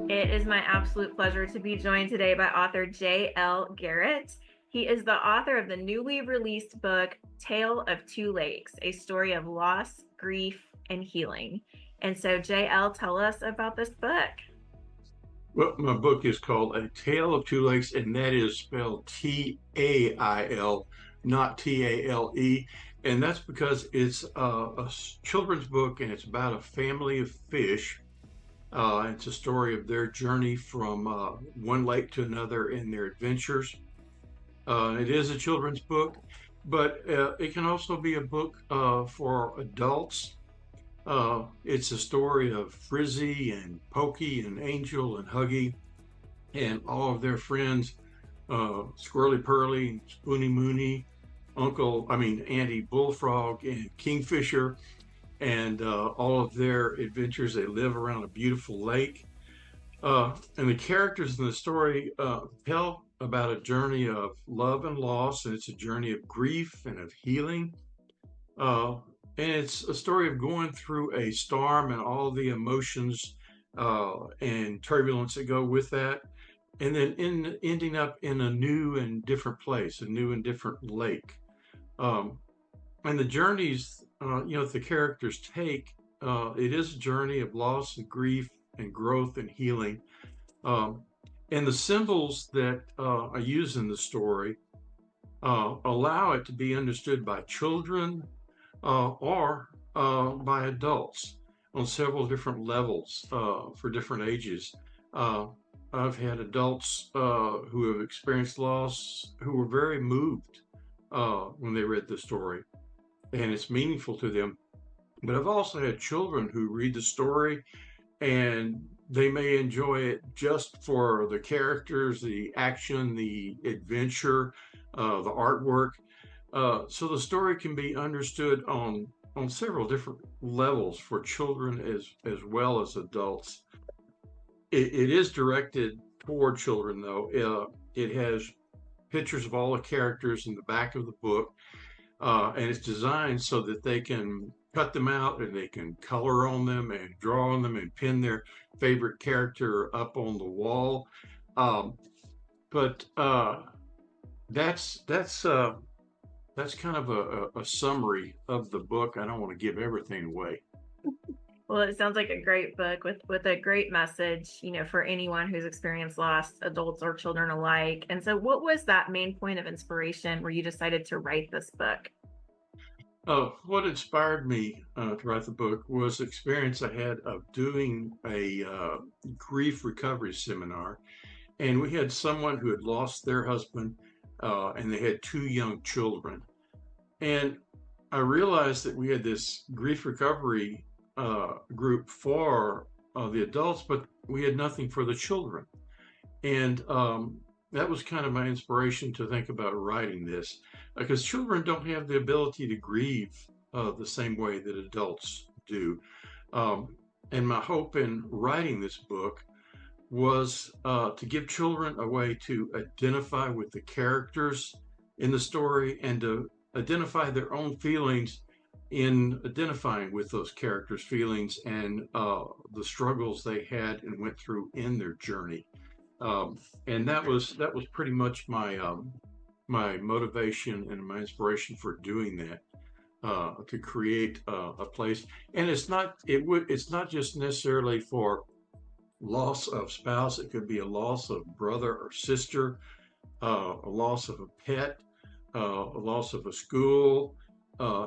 It is my absolute pleasure to be joined today by author J.L. Garrett. He is the author of the newly released book, Tale of Two Lakes, a story of loss, grief, and healing. And so, JL, tell us about this book. Well, my book is called A Tale of Two Lakes, and that is spelled Tail, not Tale. And that's because it's children's book and it's about a family of fish. It's a story of their journey from one lake to another in their adventures. It is a children's book, but it can also be a book for adults. It's a story of Frizzy and Pokey and Angel and Huggy and all of their friends, Squirrely Pearly, Spoony Mooney, Andy Bullfrog and Kingfisher, and all of their adventures. They live around a beautiful lake. And the characters in the story tell about a journey of love and loss, and it's a journey of grief and of healing. Uh, and it's a story of going through a storm and all the emotions and turbulence that go with that, and then ending up in a new and different place, a new and different lake. Um, and the journeys, the characters take, it is a journey of loss and grief and growth and healing. Um, and the symbols that I use in the story allow it to be understood by children or by adults on several different levels for different ages. Uh, I've had adults who have experienced loss who were very moved when they read the story, and it's meaningful to them. But I've also had children who read the story and they may enjoy it just for the characters, the action, the adventure, the artwork. So the story can be understood on several different levels for children as well as adults. It is directed toward children, though. It has pictures of all the characters in the back of the book, and it's designed so that they can cut them out and they can color on them and draw on them and pin their favorite character up on the wall. Um, but that's that's uh, that's kind of a summary of the book. I don't want to give everything away. Well, it sounds like a great book with a great message, for anyone who's experienced loss, adults or children alike. And so, what was that main point of inspiration where you decided to write this book? What inspired me to write the book was the experience I had of doing a grief recovery seminar. And we had someone who had lost their husband, and they had two young children. And I realized that we had this grief recovery group for the adults, but we had nothing for the children. And that was kind of my inspiration to think about writing this, because children don't have the ability to grieve the same way that adults do. Um, and my hope in writing this book was to give children a way to identify with the characters in the story and to identify their own feelings in identifying with those characters' feelings and the struggles they had and went through in their journey. And that was pretty much my motivation and my inspiration for doing that, to create a place. And it's not just necessarily for loss of spouse. It could be a loss of brother or sister, a loss of a pet, a loss of a school.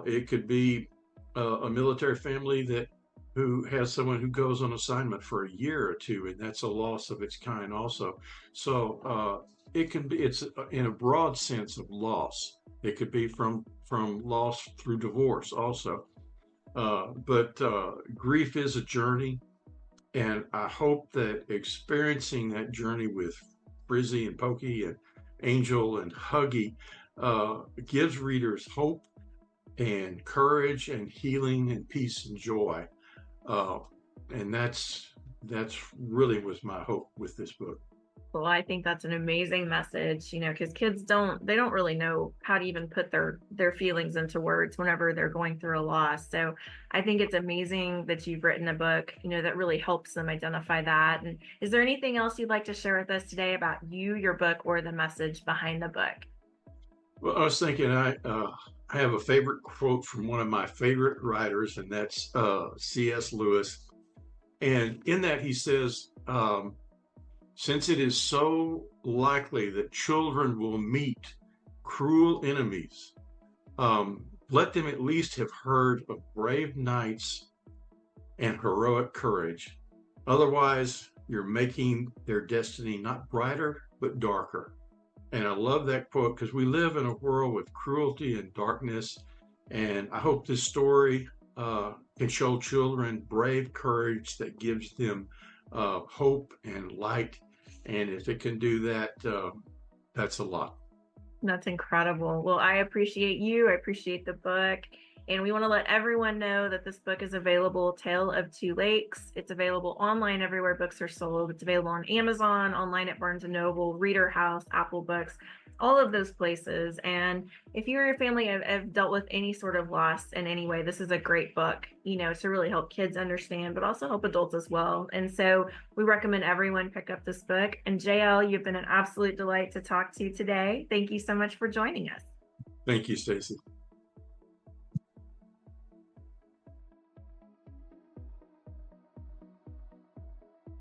It could be a military family that who has someone who goes on assignment for a year or two, and that's a loss of its kind also. So it can be it's in a broad sense of loss. It could be from loss through divorce also. But grief is a journey, and I hope that experiencing that journey with Frizzy and Pokey and Angel and Huggy gives readers hope and courage and healing and peace and joy. Uh, and that's really was my hope with this book. Well, I think that's an amazing message, because kids they don't really know how to even put their feelings into words whenever they're going through a loss. So I think it's amazing that you've written a book, that really helps them identify that. And is there anything else you'd like to share with us today about you, your book, or the message behind the book? Well, I was thinking I have a favorite quote from one of my favorite writers, and that's C.S. Lewis. And in that he says, since it is so likely that children will meet cruel enemies, let them at least have heard of brave knights and heroic courage. Otherwise, you're making their destiny not brighter, but darker. And I love that quote because we live in a world with cruelty and darkness. And I hope this story can show children brave courage that gives them hope and light. And if it can do that, that's a lot. That's incredible. Well, I appreciate you. I appreciate the book. And we want to let everyone know that this book is available, Tale of Two Lakes. It's available online everywhere books are sold. It's available on Amazon, online at Barnes& and Noble, Reader House, Apple Books, all of those places. And if you or your family have dealt with any sort of loss in any way, this is a great book, to really help kids understand, but also help adults as well. And so we recommend everyone pick up this book. And JL, you've been an absolute delight to talk to today. Thank you so much for joining us. Thank you, Stacy.